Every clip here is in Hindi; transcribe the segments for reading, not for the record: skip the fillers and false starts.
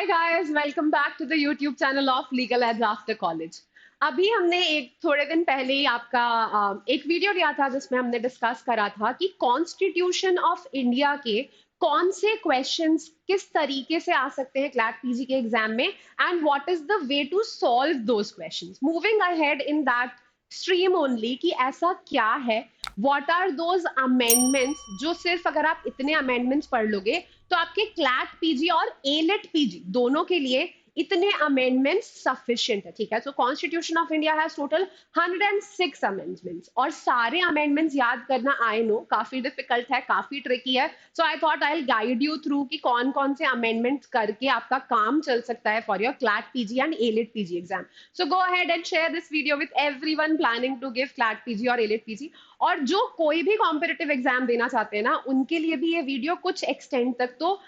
Hi guys, welcome back to the YouTube channel of legal aids after college. अभी हमने एक थोड़े दिन पहले ही आपका एक वीडियो दिया था जिसमें हमने डिस्कस करा था कि कॉन्स्टिट्यूशन ऑफ इंडिया के कौन से क्वेश्चंस किस तरीके से आ सकते हैं क्लैट पीजी के एग्जाम में and what is the way to solve those questions moving ahead in that stream only कि ऐसा क्या है, व्हाट आर दोज अमेंडमेंट्स जो सिर्फ अगर आप इतने अमेंडमेंट्स पढ़ लोगे तो आपके क्लैट पीजी और एलेट पीजी दोनों के लिए इतने अमेंडमेंट्स सफिशिएंट है। ठीक है, so constitution of India has total 106 amendments और सारे अमेंडमेंट्स याद करना आई नो काफी डिफिकल्ट है, काफी ट्रिकी है। So I thought I will guide you through कि कौन कौन से अमेंडमेंट्स करके आपका काम चल सकता है for your CLAT PG and AILET PG exam. So go ahead and share this video with everyone planning to give CLAT PG और एलेट पीजी। और जो कोई भी कॉम्पिटिटिव एग्जाम देना चाहते हैं ना, उनके लिए भी ये वीडियो कुछ एक्सटेंड तक तो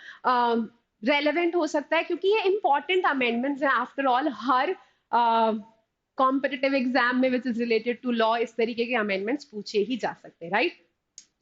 रेलेवेंट हो सकता है क्योंकि ये इंपॉर्टेंट अमेंडमेंट्स हैं। आफ्टर ऑल हर कॉम्पिटिटिव एग्जाम में which is related to law इस तरीके के अमेंडमेंट्स पूछे ही जा सकते हैं, right?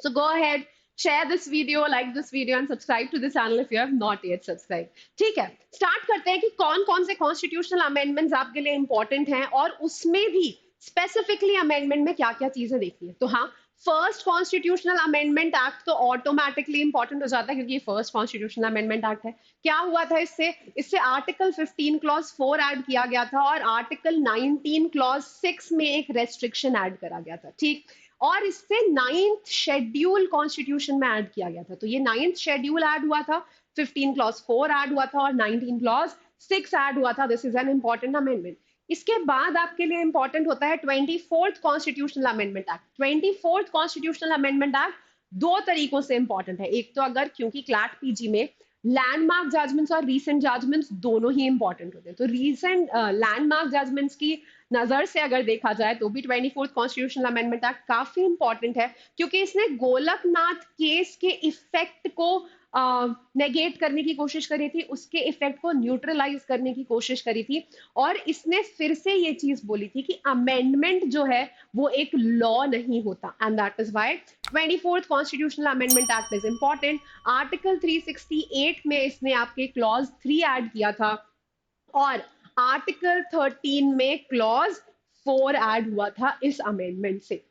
So go ahead, share this video, like this video and subscribe to the channel if you have not yet subscribed। ठीक है, स्टार्ट करते हैं कि कौन कौन से कॉन्स्टिट्यूशनल अमेंडमेंट्स आपके लिए इंपॉर्टेंट हैं और उसमें भी स्पेसिफिकली अमेंडमेंट में क्या क्या चीजें देखनी है। तो हाँ, फर्स्ट कॉन्स्टिट्यूशनल अमेंडमेंट एक्ट तो ऑटोमेटिकली इंपॉर्टेंट हो जाता है क्योंकि ये फर्स्ट कॉन्स्टिट्यूशनल अमेंडमेंट एक्ट है। क्या हुआ था इससे आर्टिकल 15 क्लॉज 4 ऐड किया गया था और आर्टिकल 19 क्लॉज 6 में एक रेस्ट्रिक्शन ऐड करा गया था। ठीक, और इससे 9th शेड्यूल कॉन्स्टिट्यूशन में ऐड किया गया था। तो ये 9th शेड्यूल ऐड हुआ था, 15 क्लॉज 4 ऐड हुआ था और 19 क्लॉज 6 ऐड हुआ था। This is an important amendment. इसके बाद आपके लिए इंपॉर्टेंट होता है 24th constitutional amendment act. 24th constitutional amendment act दो तरीकों से इंपॉर्टेंट है। एक तो अगर क्योंकि क्लैट पीजी में लैंडमार्क जजमेंट्स और रीसेंट जजमेंट्स दोनों ही इंपॉर्टेंट होते हैं, तो रीसेंट लैंडमार्क जजमेंट्स की नजर से अगर देखा जाए तो भी 24th कॉन्स्टिट्यूशनल अमेंडमेंट एक्ट काफी इंपॉर्टेंट है क्योंकि इसने गोलकनाथ केस के इफेक्ट को नेगेट करने की कोशिश करी थी, उसके इफेक्ट को न्यूट्रलाइज करने की कोशिश करी थी और इसने फिर से ये चीज बोली थी कि अमेंडमेंट जो है वो एक लॉ नहीं होता and that is why 24th constitutional amendment act is important. Article 368 में इसने आपके क्लॉज 3 ऐड किया था और आर्टिकल 13 में क्लॉज 4 ऐड हुआ था इस अमेंडमेंट से।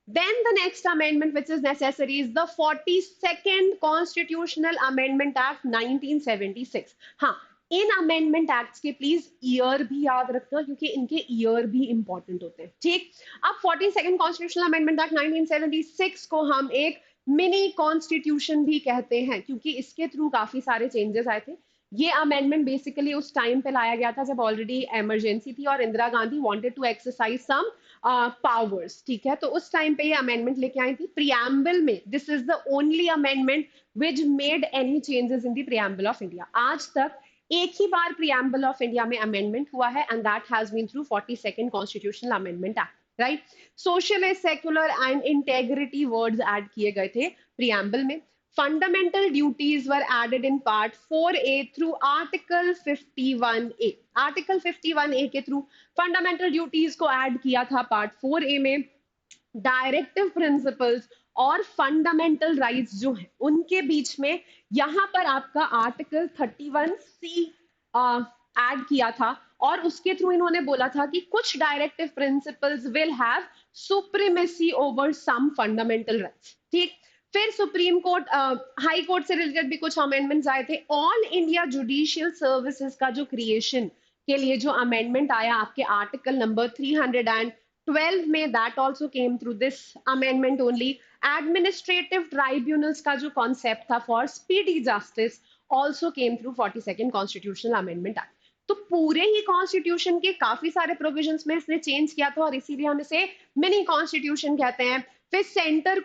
Then the next amendment which is necessary is the 42nd Constitutional Amendment Act 1976। हाँ, इन अमेंडमेंट एक्ट्स के प्लीज ईयर भी याद रखना क्योंकि इनके ईयर भी इंपॉर्टेंट होते हैं। ठीक, अब 42nd कॉन्स्टिट्यूशनल अमेंडमेंट एक्ट 1976 को हम एक मिनी कॉन्स्टिट्यूशन भी कहते हैं क्योंकि इसके थ्रू काफी सारे चेंजेस आए थे। ये अमेंडमेंट बेसिकली उस टाइम पे लाया गया था जब ऑलरेडी इमरजेंसी थी और Indira Gandhi wanted to exercise some powers. ठीक है, तो उस टाइम पे ये अमेंडमेंट लेके आई थी प्रियम्बल में। This is the only amendment which made any changes in the preamble of India. आज तक एक ही बार प्रियम्बल ऑफ इंडिया में अमेंडमेंट हुआ है and that has been through 42nd constitutional amendment act, right? Socialist, secular and integrity words add किए गए थे प्रियम्बल में। Fundamental duties were added in part 4A through Article 51A। Article 51A के थ्रू फंडामेंटल ड्यूटीज को ऐड किया था पार्ट 4A में। डायरेक्टिव प्रिंसिपल्स और फंडामेंटल राइट्स जो है उनके बीच में यहाँ पर आपका आर्टिकल 31C ऐड किया था और उसके थ्रू इन्होंने बोला था कि कुछ directive principles will have supremacy over some fundamental rights. ठीक, फिर सुप्रीम कोर्ट, हाई कोर्ट से रिलेटेड भी कुछ अमेंडमेंट्स आए थे। ऑल इंडिया जुडिशियल सर्विसेज का जो क्रिएशन के लिए जो अमेंडमेंट आया आपके आर्टिकल नंबर 312 में, that also came through this amendment only. Administrative tribunals का जो कॉन्सेप्ट था for speedy justice also came through 42nd constitutional amendment act. तो पूरे ही कॉन्स्टिट्यूशन के काफी सारे प्रोविजंस में इसने चेंज किया था और इसीलिए हम इसे मिनी कॉन्स्टिट्यूशन कहते हैं। फिर सेंटर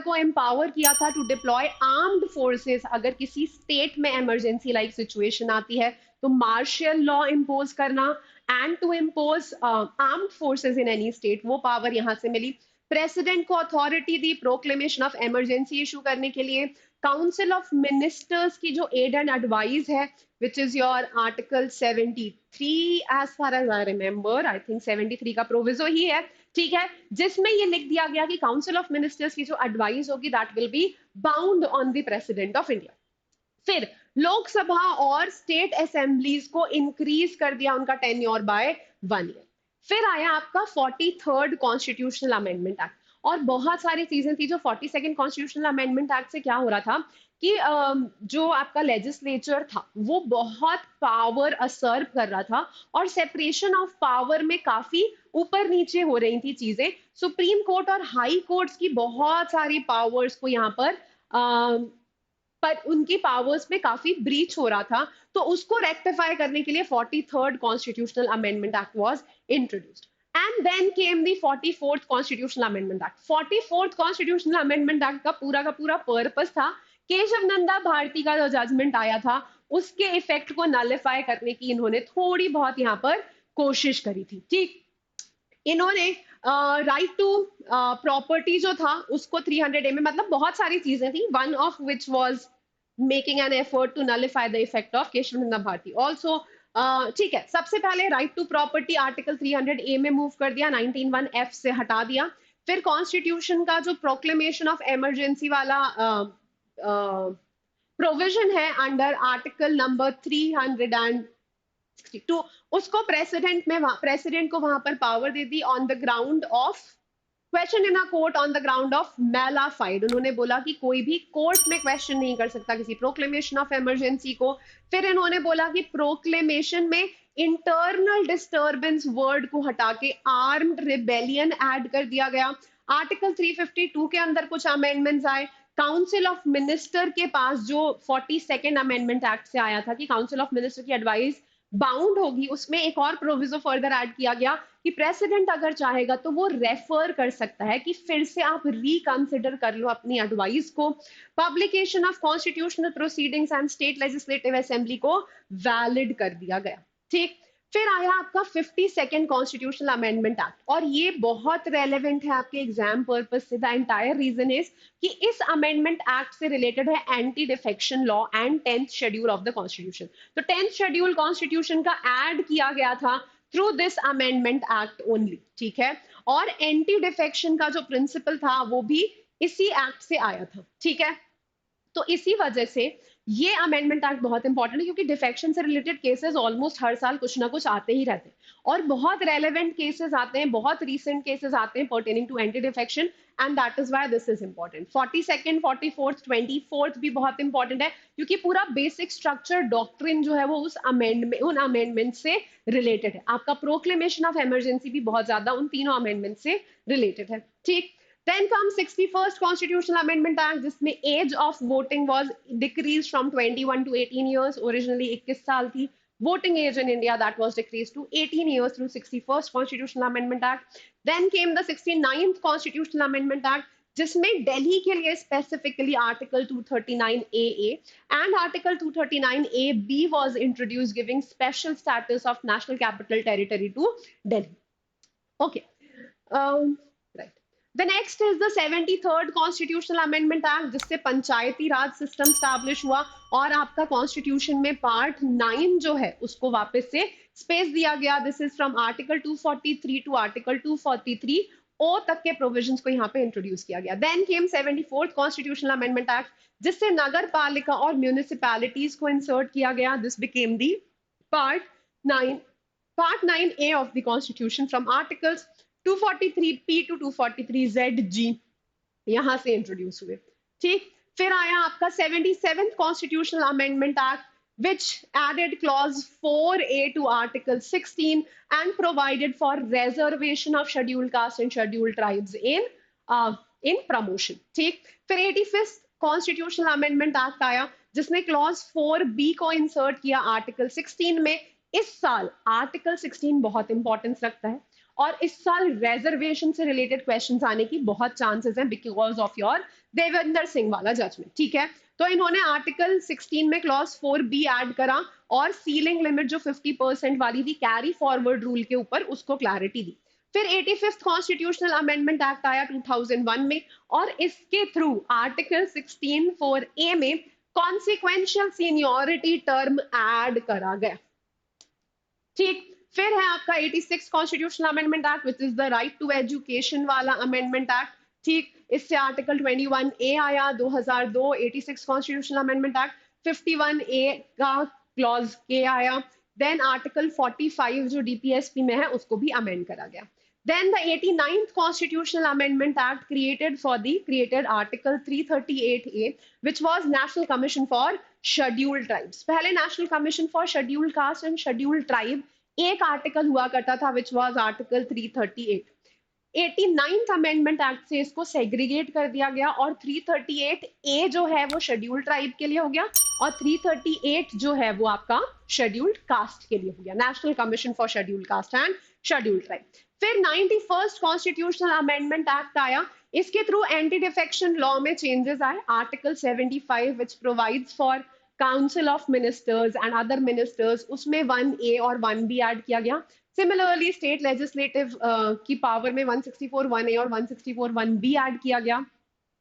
को एम्पावर किया था टू डिप्लॉय आर्म्ड फोर्सेस। अगर किसी स्टेट में इमरजेंसी लाइक सिचुएशन आती है तो मार्शल लॉ इम्पोज करना and to impose armed forces in any state, वो पावर यहां से मिली। प्रेसिडेंट को अथॉरिटी दी प्रोक्लेमेशन ऑफ इमरजेंसी इशू करने के लिए। काउंसिल ऑफ मिनिस्टर्स की जो एड एंड एडवाइस है which is your article 73 as far as I remember, I think 73 का प्रोविजो ही है। ठीक है, जिसमें ये लिख दिया गया कि काउंसिल ऑफ मिनिस्टर्स की जो एडवाइस होगी that will be bound on the president of India. फिर लोकसभा और स्टेट असेंबलीज को इंक्रीज कर दिया उनका टेन्योर बाय 1 ईयर। फिर आया आपका 43rd कॉन्स्टिट्यूशनल अमेंडमेंट एक्ट, और बहुत सारी चीजें थी जो 42nd कॉन्स्टिट्यूशनल अमेंडमेंट एक्ट से क्या हो रहा था कि जो आपका लेजिस्लेचर था वो बहुत पावर असर्व कर रहा था, और सेपरेशन ऑफ पावर में काफी ऊपर नीचे हो रही थी चीजें। सुप्रीम कोर्ट और हाई कोर्ट्स की बहुत सारी पावर्स को यहाँ पर उनकी पावर्स में काफी ब्रीच हो रहा था, तो उसको रेक्टिफाई करने के लिए 43rd constitutional amendment act was introduced. And then came the 44th constitutional amendment act. 44th constitutional amendment act का पूरा पर्पस था केशव नंदा भारती का जो जजमेंट आया था उसके इफेक्ट को नलिफाई करने की इन्होंने थोड़ी बहुत यहाँ पर कोशिश करी थी। ठीक, इन्होंने राइट टू प्रॉपर्टी जो था उसको 300A में, मतलब बहुत सारी चीजें थी, one of which was making an effort to nullify the effect of Keshav Nanda Bharati also. ठीक है, सबसे पहले right to property article 300A में मूव कर दिया, 191F से हटा दिया। फिर कॉन्स्टिट्यूशन का जो प्रोक्लेमेशन ऑफ इमरजेंसी वाला प्रोविजन है अंडर आर्टिकल नंबर 362, उसको प्रेसिडेंट को वहां पर पावर दे दी on the ground of question in a court on the ground of malafide. उन्होंने बोला कि कोई भी कोर्ट में क्वेश्चन नहीं कर सकता किसी प्रोक्लेमेशन ऑफ इमरजेंसी को। फिर इन्होंने बोला कि प्रोक्लेमेशन में इंटरनल डिस्टर्बेंस वर्ड को हटा के आर्म्ड रिबेलियन ऐड कर दिया गया। आर्टिकल 352 के अंदर कुछ अमेंडमेंट्स आए। काउंसिल ऑफ मिनिस्टर के पास जो 42nd अमेंडमेंट एक्ट से आया था कि काउंसिल ऑफ मिनिस्टर की एडवाइस बाउंड होगी, उसमें एक और प्रोविजो फर्दर ऐड किया गया कि प्रेसिडेंट अगर चाहेगा तो वो रेफर कर सकता है कि फिर से आप रिकंसिडर कर लो अपनी एडवाइस को। Publication of constitutional proceedings and state legislative assembly को वैलिड कर दिया गया। ठीक, फिर आया आपका 52nd कॉन्स्टिट्यूशनल अमेंडमेंट एक्ट, और ये बहुत रेलेवेंट है आपके एग्जाम पर्पस से। द एंटायर रीजन इज कि इस अमेंडमेंट एक्ट से रिलेटेड है anti defection law and 10th schedule of the constitution. तो 10th शेड्यूल कॉन्स्टिट्यूशन का ऐड किया गया था through this amendment act only. ठीक है, और एंटी डिफेक्शन का जो प्रिंसिपल था वो भी इसी एक्ट से आया था। ठीक है, तो इसी वजह से ये अमेंडमेंट एक्ट बहुत इंपॉर्टेंट है, क्योंकि डिफेक्शन से रिलेटेड केसेस ऑलमोस्ट हर साल कुछ ना कुछ आते ही रहते हैं, और बहुत रेलेवेंट केसेस आते हैं, बहुत रीसेंट केसेस आते हैं pertaining to anti defection, and that is why this is important. 42nd, 44th, 24th भी बहुत इंपॉर्टेंट है, क्योंकि पूरा बेसिक स्ट्रक्चर डॉक्ट्रिन जो है वो उन अमेंडमेंट से रिलेटेड है। आपका प्रोक्लेमेशन ऑफ इमरजेंसी भी बहुत ज्यादा उन तीनों अमेंडमेंट से रिलेटेड है। ठीक, then comes 61st constitutional amendment act, जिसमें age of voting was decrease from 21 to 18 years। Originally 21 साल थी voting age in India, that was decrease to 18 years through 61st constitutional amendment act। then came the 69th constitutional amendment act, जिसमें दिल्ली के लिए specifically article 239AA and article 239AB was introduced giving special status of national capital territory to Delhi। Okay, right। The next is the 73rd Constitutional Amendment Act, जिससे पंचायती राज सिस्टम स्टैब्लिश हुआ, और आपका कॉन्स्टिट्यूशन में पार्ट 9 जो है उसको वापस से स्पेस दिया गया। This is from article 243 to article 243 O तक के प्रोविजंस को यहाँ पे इंट्रोड्यूस किया गया। Then came 74th constitutional amendment act, जिससे नगर पालिका और म्यूनिसिपैलिटीज को इंसर्ट किया गया। This became the part 9A of the constitution from articles 243P to 243ZG यहां से इंट्रोड्यूस हुए। ठीक, फिर आया आपका 77th constitutional amendment act, which added clause 4A to article 16 and provided for reservation of scheduled caste and scheduled tribes in promotion। ठीक, फिर 85th कॉन्स्टिट्यूशनल अमेंडमेंट एक्ट आया, जिसने क्लॉज 4B को इंसर्ट किया आर्टिकल 16 में। इस साल आर्टिकल 16 बहुत इंपॉर्टेंस रखता है, और इस साल रिजर्वेशन से रिलेटेड क्वेश्चंस आने की बहुत चांसेस हैं because of your Devendra Singh वाला जजमेंट। ठीक है, तो इन्होंने आर्टिकल 16 में क्लॉज 4B ऐड करा, और सीलिंग लिमिट जो 50% वाली थी कैरी फॉरवर्ड रूल के ऊपर, उसको क्लैरिटी दी। फिर 85th कॉन्स्टिट्यूशनल अमेंडमेंट एक्ट आया 2001 में, और इसके थ्रू आर्टिकल 16(4)A में कॉन्सिक्वेंशियल सीनियोरिटी टर्म ऐड करा गया। ठीक, फिर है आपका 86 constitutional amendment act, which is the right to education वाला अमेंडमेंट एक्ट। ठीक, इससे आर्टिकल 21A आया 2002 86 कॉन्स्टिट्यूशनल अमेंडमेंट एक्ट। 51A का क्लॉज के आया। देन आर्टिकल 45 जो डीपीएसपी में है उसको भी अमेंड करा गया। Then the 89th Constitutional Amendment Act created Article 338A, which was National Commission for Scheduled Tribes. पहले National Commission for Scheduled Caste and Scheduled Tribe एक आर्टिकल हुआ करता था, which was Article 338. 89th amendment act से इसको सेग्रीगेट कर दिया गया और 338A जो है वो शेड्यूल्ड ट्राइब के लिए हो गया और 338 जो है वो आपका शेड्यूल्ड कास्ट के लिए हो गया, national commission for scheduled caste and scheduled tribe. फिर 91st कॉन्स्टिट्यूशनल अमेंडमेंट एक्ट आया, इसके थ्रू एंटी डिफेक्शन लॉ में चेंजेस आए। Article 75 which provides for council of ministers and other ministers, उसमें 1A और 1B ऐड किया गया। सिमिलरली स्टेट लेजिस्लेटिव की पावर में 164(1)A और 164(1)B ऐड किया गया,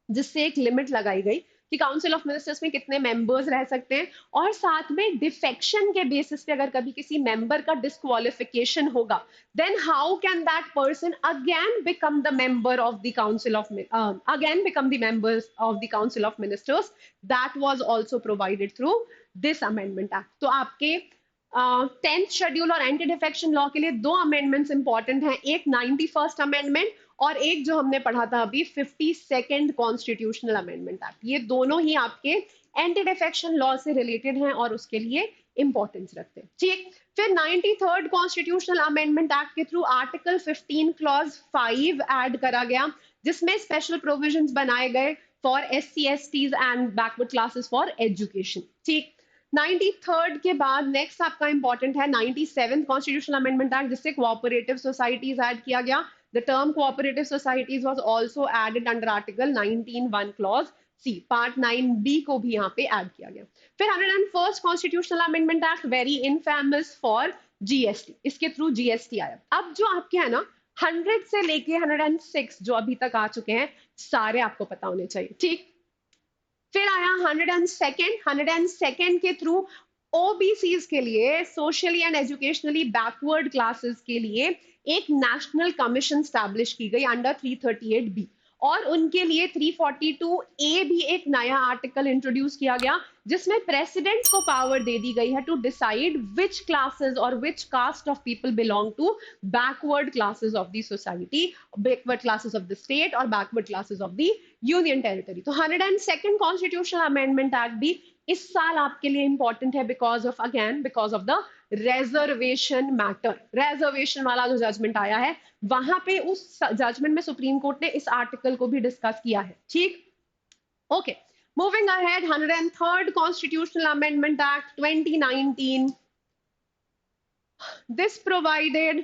जिससे एक लिमिट लगाई गई कि काउंसिल ऑफ मिनिस्टर्स में कितने मेंबर्स रह सकते हैं, और साथ में डिफेक्शन के बेसिस पे अगर कभी किसी मेंबर का डिस्क्वालिफिकेशन होगा, then how can that person again become the member of the council of again become the members of the council of ministers. That was also provided through this amendment act. तो आपके 10th शेड्यूल और एंटी डिफेक्शन लॉ के लिए दो अमेंडमेंट्स इंपॉर्टेंट हैं, एक 91st अमेंडमेंट और एक जो हमने पढ़ा था अभी 52nd कॉन्स्टिट्यूशनल अमेंडमेंट एक्ट। ये दोनों ही आपके एंटी डिफेक्शन लॉ से रिलेटेड हैं और उसके लिए इंपॉर्टेंस रखते हैं। ठीक, फिर 93rd कॉन्स्टिट्यूशनल अमेंडमेंट एक्ट के थ्रू आर्टिकल 15 क्लॉज 5 ऐड करा गया, जिसमें स्पेशल प्रोविजंस बनाए गए for SC STs and backward classes for education. ठीक, 93rd के बाद नेक्स्ट आपका इंपॉर्टेंट है 97th कॉन्स्टिट्यूशनल अमेंडमेंट एक्ट, जिससे कोऑपरेटिव सोसाइटीज ऐड किया गया। The term cooperative societies was also added under article 19(1) clause C। Part 9B को भी यहाँ पे ऐड किया गया। फिर 101st constitutional amendment act, very infamous for GST, इसके थ्रू GST आया। अब जो आपके है ना 100 से लेके 106 जो अभी तक आ चुके हैं, सारे आपको पता होने चाहिए। ठीक, फिर आया 102nd के थ्रू OBCs के लिए, socially and educationally backward classes के लिए एक नेशनल कमीशन स्टैब्लिश की गई अंडर 338B, और उनके लिए 342A भी एक नया आर्टिकल इंट्रोड्यूस किया गया, जिसमें प्रेसिडेंट को पावर दे दी गई है टू डिसाइड विच क्लासेस और which caste of people belong to backward classes of the society, backward classes of the state और backward classes of the union territory. तो 102nd कॉन्स्टिट्यूशनल अमेंडमेंट एक्ट भी इस साल आपके लिए इंपॉर्टेंट है because of the reservation matter. Reservation वाला जो जजमेंट आया है, वहां पे उस जजमेंट में सुप्रीम कोर्ट ने इस आर्टिकल को भी डिस्कस किया है। ठीक, okay, moving ahead, 103rd constitutional amendment act 2019, this provided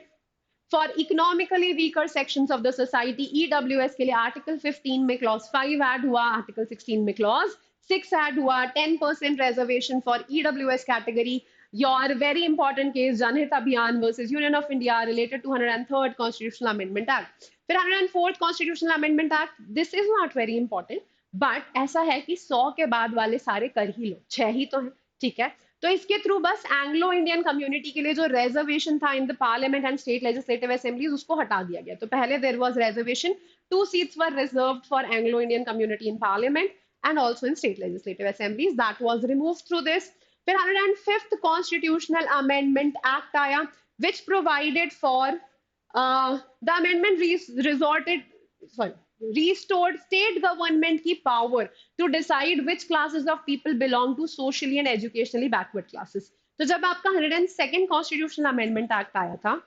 for economically weaker sections of the society, EWS के लिए आर्टिकल 15 में क्लॉज 5 ऐड हुआ, आर्टिकल 16 में क्लॉज 6 ऐड हुआ। 10% reservation for EWS category. Your very important case, Janhit Abhiyan versus Union of India, related to 103rd Constitutional Amendment Act. फिर 104th Constitutional Amendment Act, this is not very important, but ऐसा है कि 100 के बाद वाले सारे कर ही लो, 6 ही तो हैं, ठीक है। तो इसके थ्रू बस एंग्लो इंडियन कम्युनिटी के लिए जो रिजर्वेशन था in the parliament and state legislative assemblies, उसको हटा दिया गया। तो पहले there was reservation, 2 seats were reserved for Anglo Indian community in parliament and also in state legislative assemblies. That was removed through this. फिर 105th Constitutional Amendment Act आया, which provided for the amendment restored state government की power to decide which classes of people belong to socially and educationally backward classes. तो जब आपका 102nd Constitutional Amendment Act आया था,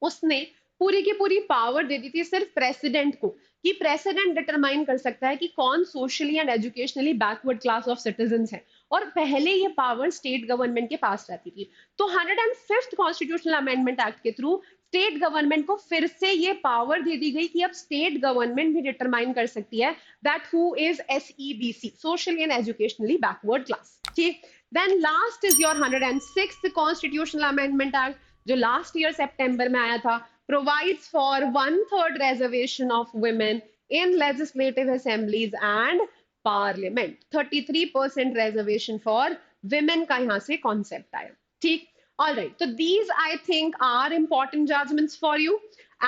उसने पूरी की पूरी पावर दे दी थी सिर्फ प्रेसिडेंट को, कि प्रेसिडेंट डिटरमाइन कर सकता है कि कौन socially and educationally backward class of citizens है, और पहले ये पावर स्टेट गवर्नमेंट के पास रहती थी। तो 105th कॉन्स्टिट्यूशनल अमेंडमेंट एक्ट के थ्रू स्टेट गवर्नमेंट को फिर से ये पावर दे दी गई कि अब स्टेट गवर्नमेंट भी डिटरमाइन कर सकती है that who is SEBC, socially and educationally backward class. ठीक, then last is your 106th constitutional amendment act, जो लास्ट ईयर सितंबर में आया था, provides for 1/3 reservation of women in legislative assemblies and parliament. 33% reservation for women का यहाँ से concept आया। ठीक, all right. So these I think are important judgments for you,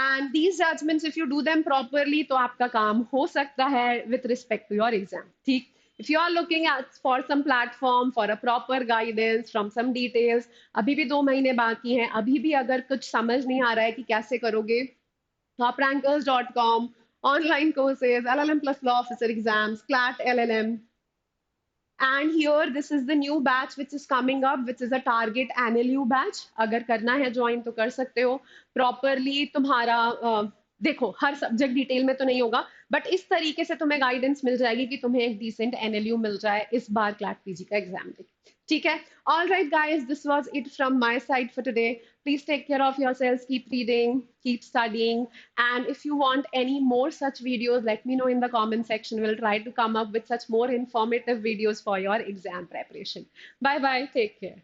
and these judgments if you do them properly, तो आपका काम हो सकता है with respect to your exam। ठीक, If you are looking at for some platform for a proper guidance from some details, अभी भी 2 महीने बाकी हैं, अभी भी अगर कुछ समझ नहीं आ रहा है कि कैसे करोगे, toprankers.com, online courses, LLM plus law officer exams, CLAT LLM. And here, this is the new batch which is coming up, which is a target NLU batch. अगर करना है ज्वाइन तो कर सकते हो प्रॉपरली तुम्हारा देखो हर सब्जेक्ट डिटेल में तो नहीं होगा बट इस तरीके से तुम्हें गाइडेंस मिल जाएगी कि तुम्हें एक डिसेंट एनएलयू मिल जाए इस बार क्लैट पीजी का एग्जाम दे ठीक है all right guys this was it from my side for today please take care of yourselves keep reading keep studying and if you want any more such videos let me know in the comment section we'll try to come up with such more informative videos for your exam preparation bye bye take care